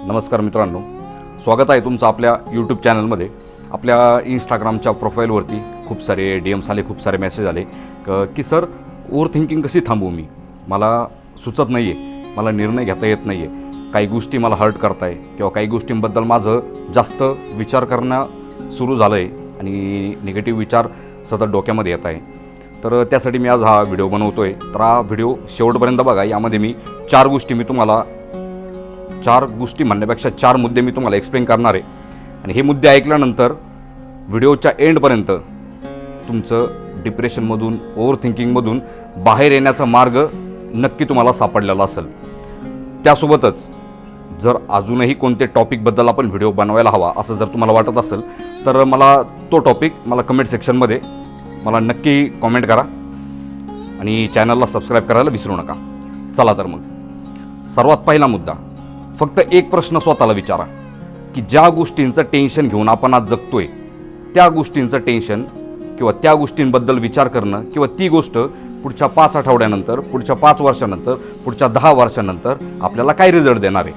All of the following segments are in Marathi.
नमस्कार मित्रांनो, स्वागत आहे तुमचं आपल्या यूट्यूब चॅनलमध्ये. आपल्या इंस्टाग्रामच्या प्रोफाईलवरती खूप सारे DMs आले, खूप सारे मेसेज आले की सर ओव्हर थिंकिंग कशी थांबवू मी, मला सुचत नाही आहे, मला निर्णय घेता येत नाही आहे, काही गोष्टी मला हर्ट करत आहे किंवा काही गोष्टींबद्दल माझं जास्त विचार करणं सुरू झालं आहे आणि निगेटिव्ह विचार सतत डोक्यामध्ये येत आहे. तर त्यासाठी मी आज हा व्हिडिओ बनवतो आहे. तर हा व्हिडिओ शेवटपर्यंत बघा. यामध्ये मी चार गोष्टी म्हणण्यापेक्षा 4 मुद्दे मी तुम्हाला एक्सप्लेन करणार आहे आणि हे मुद्दे ऐकल्यानंतर व्हिडिओच्या एंडपर्यंत तुमचं डिप्रेशनमधून, ओव्हर थिंकिंगमधून बाहेर येण्याचा मार्ग नक्की तुम्हाला सापडलेला असेल. त्यासोबतच जर अजूनही कोणते टॉपिकबद्दल आपण व्हिडिओ बनवायला हवा असं जर तुम्हाला वाटत असेल तर मला तो टॉपिक कमेंट सेक्शनमध्ये मला नक्की कॉमेंट करा आणि चॅनलला सबस्क्राईब करायला विसरू नका. चला तर मग सर्वात पहिला मुद्दा, फक्त एक प्रश्न स्वतःला विचारा की ज्या गोष्टींचं टेन्शन घेऊन आपण आज जगतोय त्या गोष्टींचं टेन्शन किंवा त्या गोष्टींबद्दल विचार करणं किंवा ती गोष्ट पुढच्या 5 आठवड्यानंतर, पुढच्या 5 वर्षानंतर, पुढच्या 10 वर्षानंतर आपल्याला काय रिझल्ट देणार आहे,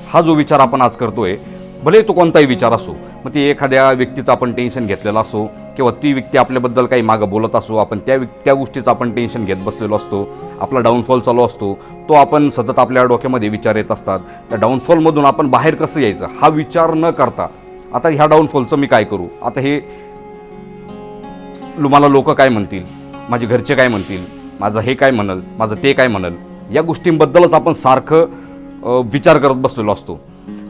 हा जो विचार आपण आज करतोय, भले तो कोणताही विचार असो, मग ती एखाद्या व्यक्तीचं आपण टेन्शन घेतलेलं असो किंवा ती व्यक्ती आपल्याबद्दल काही मागं बोलत असो, आपण त्या गोष्टीचं आपण टेन्शन घेत बसलेलो असतो, आपला डाऊनफॉल चालू असतो, तो आपण सतत आपल्या डोक्यामध्ये विचार येत असतात. त्या डाऊनफॉलमधून आपण बाहेर कसं यायचं हा विचार न करता, आता ह्या डाऊनफॉलचं मी काय करू, आता हे मला लोक काय म्हणतील, माझे घरचे काय म्हणतील, माझं हे काय म्हणल, माझं ते काय म्हणल, या गोष्टींबद्दलच आपण सारखं विचार करत बसलेलो असतो.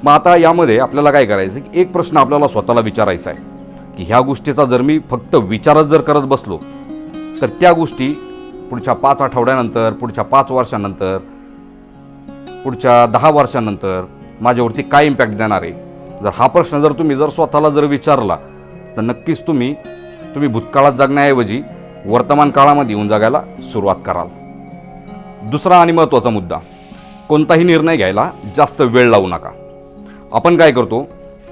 मग आता यामध्ये आपल्याला काय करायचं की एक प्रश्न आपल्याला स्वतःला विचारायचा आहे की ह्या गोष्टीचा जर मी फक्त विचारच जर करत बसलो तर त्या गोष्टी पुढच्या 5 आठवड्यानंतर, पुढच्या 5 वर्षानंतर, पुढच्या 10 वर्षानंतर माझ्यावरती काय इम्पॅक्ट देणार आहे. जर हा प्रश्न तुम्ही स्वतःला विचारला तर नक्कीच तुम्ही भूतकाळात जगण्याऐवजी वर्तमान काळामध्ये येऊन जगायला सुरुवात कराल. दुसरा आणि महत्त्वाचा मुद्दा, कोणताही निर्णय घ्यायला जास्त वेळ लावू नका. आपण काय करतो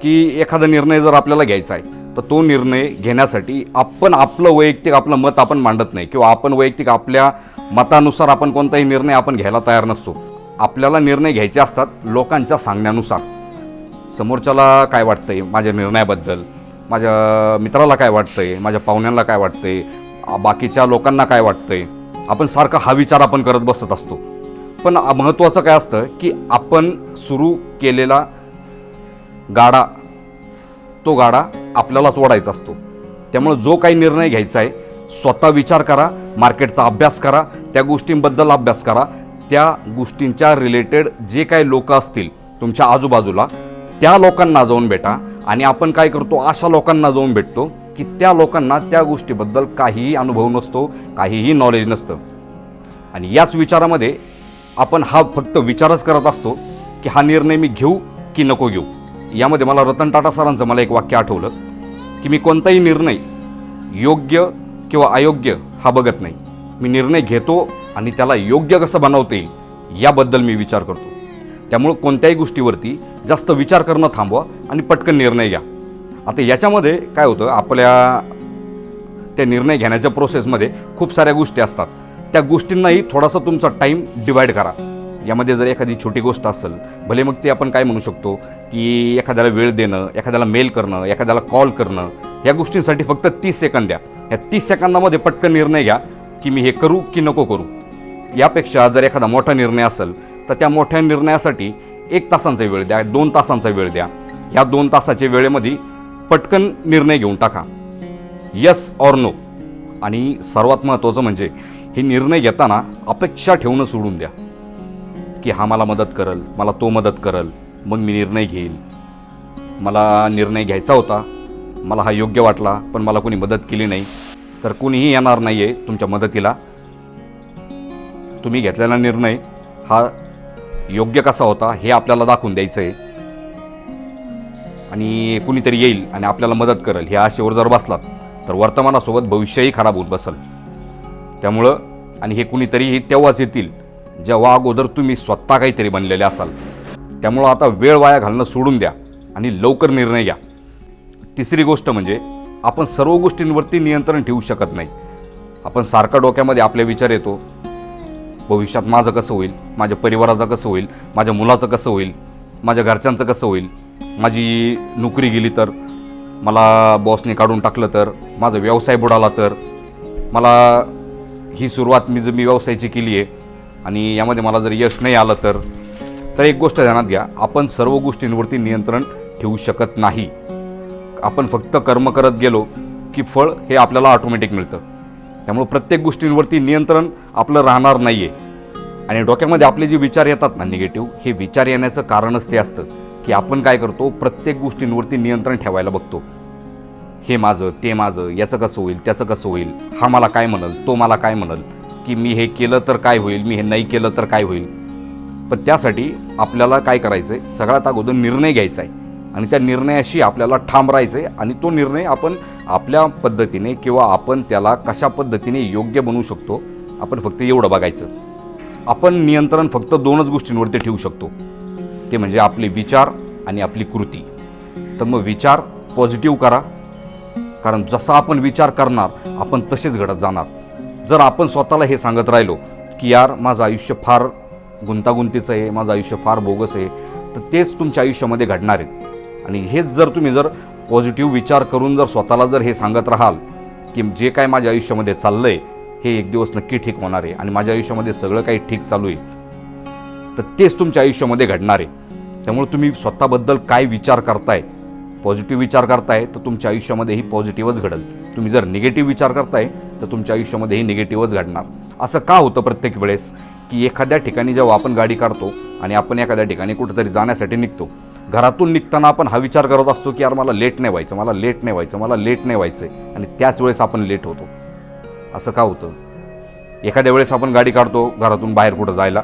की एखादा निर्णय जर आपल्याला घ्यायचा आहे तर तो निर्णय घेण्यासाठी आपण आपलं मत आपण मांडत नाही किंवा आपण वैयक्तिक आपल्या मतानुसार आपण कोणताही निर्णय आपण घ्यायला तयार नसतो. आपल्याला निर्णय घ्यायचे असतात लोकांच्या सांगण्यानुसार. समोरच्याला काय वाटतंय माझ्या निर्णयाबद्दल, माझ्या मित्राला काय वाटतंय, माझ्या पाहुण्यांना काय वाटतंय, बाकीच्या लोकांना काय वाटतंय, आपण सारखा हा विचार आपण करत बसत असतो. पण महत्त्वाचं काय असतं की आपण सुरू केलेला तो गाडा आपल्यालाच ओढायचा असतो. त्यामुळे जो काही निर्णय घ्यायचा आहे स्वतः विचार करा, मार्केटचा अभ्यास करा, त्या गोष्टींबद्दल अभ्यास करा, त्या गोष्टींच्या रिलेटेड जे काही लोक असतील तुमच्या आजूबाजूला त्या लोकांना जाऊन भेटा. आणि आपण काय करतो, अशा लोकांना जाऊन भेटतो की त्या लोकांना त्या गोष्टीबद्दल काहीही अनुभव नसतो, काहीही नॉलेज नसतं आणि याच विचारामध्ये आपण हा फक्त विचारच करत असतो की हा निर्णय मी घेऊ की नको घेऊ. यामध्ये मला रतन टाटा सरांचं एक वाक्य आठवलं की मी कोणताही निर्णय योग्य किंवा अयोग्य हा बघत नाही, मी निर्णय घेतो आणि त्याला योग्य कसं बनवता येईल याबद्दल मी विचार करतो. त्यामुळं कोणत्याही गोष्टीवरती जास्त विचार करणं थांबवा आणि पटकन निर्णय घ्या. आता याच्यामध्ये काय होतं, आपल्या त्या निर्णय घेण्याच्या प्रोसेसमध्ये खूप साऱ्या गोष्टी असतात. त्या गोष्टींनाही थोडासा तुमचा टाईम डिवाईड करा. यामध्ये जर एखादी छोटी गोष्ट असेल, भले मग ते आपण काय म्हणू शकतो की एखाद्याला वेळ देणं, एखाद्याला मेल करणं, एखाद्याला कॉल करणं, या गोष्टींसाठी फक्त 30 सेकंद द्या. या 30 सेकंदामध्ये पटकन निर्णय घ्या की मी हे करू की नको करू. यापेक्षा जर एखादा मोठा निर्णय असेल तर त्या मोठ्या निर्णयासाठी 1 तासांचा वेळ द्या, 2 तासांचा वेळ द्या. ह्या 2 तासाच्या वेळेमध्ये पटकन निर्णय घेऊन टाका, यस ऑर नो. आणि सर्वात महत्त्वाचं म्हणजे हे निर्णय घेताना अपेक्षा ठेवणं सोडून द्या की हा मला मदत करेल, मला तो मदत करेल, मग मी निर्णय घेईल. मला निर्णय घ्यायचा होता, मला हा योग्य वाटला, पण मला कोणी मदत केली नाही, तर कोणीही येणार नाही आहे तुमच्या मदतीला. तुम्ही घेतलेला निर्णय हा योग्य कसा होता हे आपल्याला दाखवून द्यायचं आहे आणि कुणीतरी येईल आणि आपल्याला मदत करेल ह्या आशेवर जर बसलात तर वर्तमानासोबत भविष्यही खराब होत बसेल. त्यामुळं आणि हे कुणीतरी तेव्हाच येतील जेव्हा अगोदर तुम्ही स्वतः काहीतरी बनलेले असाल. त्यामुळं आता वेळ वाया घालणं सोडून द्या आणि लवकर निर्णय घ्या. तिसरी गोष्ट म्हणजे आपण सर्व गोष्टींवरती नियंत्रण ठेवू शकत नाही. आपण सारखा डोक्यामध्ये आपले विचार येतो, भविष्यात माझं कसं होईल, माझ्या परिवाराचं कसं होईल, माझ्या मुलाचं कसं होईल, माझ्या घरच्यांचं कसं होईल, माझी नोकरी गेली तर, मला बॉसने काढून टाकलं तर, माझा व्यवसाय बुडाला तर, मला ही सुरुवात मी व्यवसायाची केली आहे आणि यामध्ये मला जर यश नाही आलं तर एक गोष्ट ध्यानात घ्या, आपण सर्व गोष्टींवरती नियंत्रण ठेवू शकत नाही. आपण फक्त कर्म करत गेलो की फळ हे आपल्याला ऑटोमॅटिक मिळतं. त्यामुळे प्रत्येक गोष्टींवरती नियंत्रण आपलं राहणार नाही आहे. आणि डोक्यामध्ये आपले जे विचार येतात ना निगेटिव्ह, हे विचार येण्याचं कारणच ते असतं की आपण काय करतो, प्रत्येक गोष्टींवरती नियंत्रण ठेवायला बघतो. हे माझं, ते माझं, याचं कसं होईल, त्याचं कसं होईल, हा मला काय म्हणल, तो मला काय म्हणल, की मी हे केलं तर काय होईल, मी हे नाही केलं तर काय होईल. पण त्यासाठी आपल्याला काय करायचं आहे, सगळ्यात अगोदर निर्णय घ्यायचा आहे आणि त्या निर्णयाशी आपल्याला ठाम राहायचं आहे. आणि तो निर्णय आपण आपल्या पद्धतीने किंवा आपण त्याला कशा पद्धतीने योग्य बनवू शकतो, आपण फक्त एवढं बघायचं. आपण नियंत्रण फक्त 2च गोष्टींवरती ठेवू शकतो, ते म्हणजे आपले विचार आणि आपली कृती. तर मग विचार पॉझिटिव्ह करा, कारण जसा आपण विचार करणार आपण तसेच घडत जाणार. जर आपण स्वतःला हे सांगत राहिलो की यार माझं आयुष्य फार गुंतागुंतीचं आहे, माझं आयुष्य फार बोगस आहे, तर तेच तुमच्या आयुष्यामध्ये घडणार आहेत. आणि हेच जर तुम्ही पॉझिटिव्ह विचार करून स्वतःला हे सांगत राहाल की जे काय माझ्या आयुष्यामध्ये चाललं आहे हे एक दिवस नक्की ठीक होणार आहे आणि माझ्या आयुष्यामध्ये सगळं काही ठीक चालू आहे, तर तेच तुमच्या आयुष्यामध्ये घडणार आहे. त्यामुळे तुम्ही स्वतःबद्दल काय विचार करताय, पॉझिटिव्ह विचार करताय तर तुमच्या आयुष्यामध्येही पॉझिटिव्हच घडेल. तुम्ही जर निगेटिव्ह विचार करताय तर तुमच्या आयुष्यामध्येही निगेटिव्हच घडणार. असं का होतं प्रत्येक वेळेस की एखाद्या ठिकाणी जेव्हा आपण गाडी काढतो आणि आपण एखाद्या ठिकाणी कुठेतरी जाण्यासाठी निघतो, घरातून निघताना आपण हा विचार करत असतो की यार मला लेट नाही व्हायचं, मला लेट नाही व्हायचं, मला लेट नाही व्हायचं आहे, आणि त्याच वेळेस आपण लेट होतो. असं का होतं? एखाद्या वेळेस आपण गाडी काढतो घरातून बाहेर कुठं जायला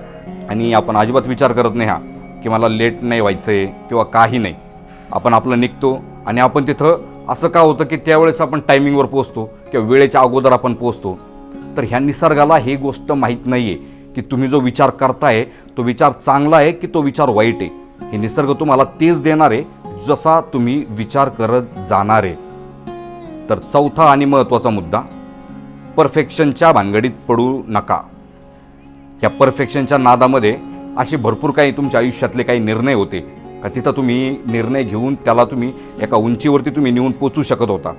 आणि आपण अजिबात विचार करत नाही हा की मला लेट नाही व्हायचं आहे किंवा काही नाही, आपण आपलं निघतो आणि आपण तिथं असं का होतं की त्यावेळेस आपण टायमिंगवर पोहोचतो किंवा वेळेच्या अगोदर आपण पोहोचतो. तर ह्या निसर्गाला ही गोष्ट माहीत नाही आहे की तुम्ही जो विचार करताय तो विचार चांगला आहे की तो विचार वाईट आहे. हे निसर्ग तुम्हाला तेच देणार आहे जसा तुम्ही विचार करत जाणार आहे. तर चौथा आणि महत्त्वाचा मुद्दा, परफेक्शनच्या भानगडीत पडू नका. या परफेक्शनच्या नादामध्ये असे भरपूर काही तुमच्या आयुष्यातले काही निर्णय होते का तिथं तुम्ही निर्णय घेऊन त्याला तुम्ही एका उंचीवरती तुम्ही नेऊन पोचू शकत होता.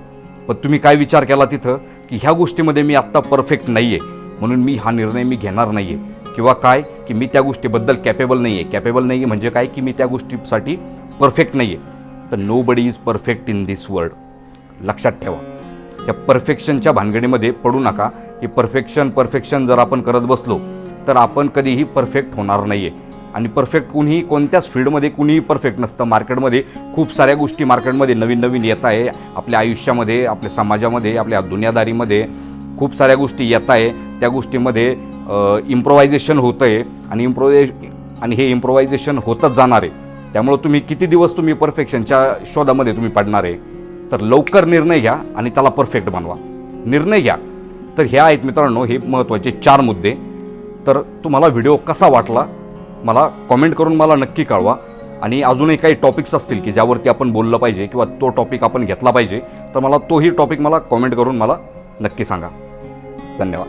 पण तुम्ही काय विचार केला तिथं की ह्या गोष्टीमध्ये मी आत्ता परफेक्ट नाही आहे म्हणून मी हा निर्णय मी घेणार नाही आहे, किंवा काय की मी त्या गोष्टीबद्दल कॅपेबल नाही आहे. कॅपेबल नाही आहे म्हणजे काय की मी त्या गोष्टीसाठी परफेक्ट नाही आहे. तर nobody is perfect in this world. लक्षात ठेवा, या परफेक्शनच्या भानगडीमध्ये पडू नका. हे परफेक्शन जर आपण करत बसलो तर आपण कधीही परफेक्ट होणार नाही आहे. आणि परफेक्ट कुणीही कोणत्याच फील्डमध्ये कुणीही परफेक्ट नसतं. मार्केटमध्ये खूप साऱ्या गोष्टी मार्केटमध्ये नवीन नवीन येत आहे. आपल्या आयुष्यामध्ये, आपल्या समाजामध्ये, आपल्या दुनियादारीमध्ये खूप साऱ्या गोष्टी येत आहे. त्या गोष्टीमध्ये इम्प्रोव्हायझेशन होतं आहे आणि हे इम्प्रोव्हायझेशन होतच जाणार आहे. त्यामुळं तुम्ही किती दिवस तुम्ही परफेक्शनच्या शोधामध्ये तुम्ही पडणार आहे. तर लवकर निर्णय घ्या आणि त्याला परफेक्ट बनवा. निर्णय घ्या. तर ह्या आहेत मित्रांनो हे महत्त्वाचे 4 मुद्दे. तर तुम्हाला व्हिडिओ कसा वाटला मला कॉमेंट करून मला नक्की कळवा. आणि अजूनही काही टॉपिक्स असतील की ज्यावरती आपण बोललं पाहिजे किंवा तो टॉपिक आपण घेतला पाहिजे तर मला तोही टॉपिक मला कॉमेंट करून मला नक्की सांगा. धन्यवाद.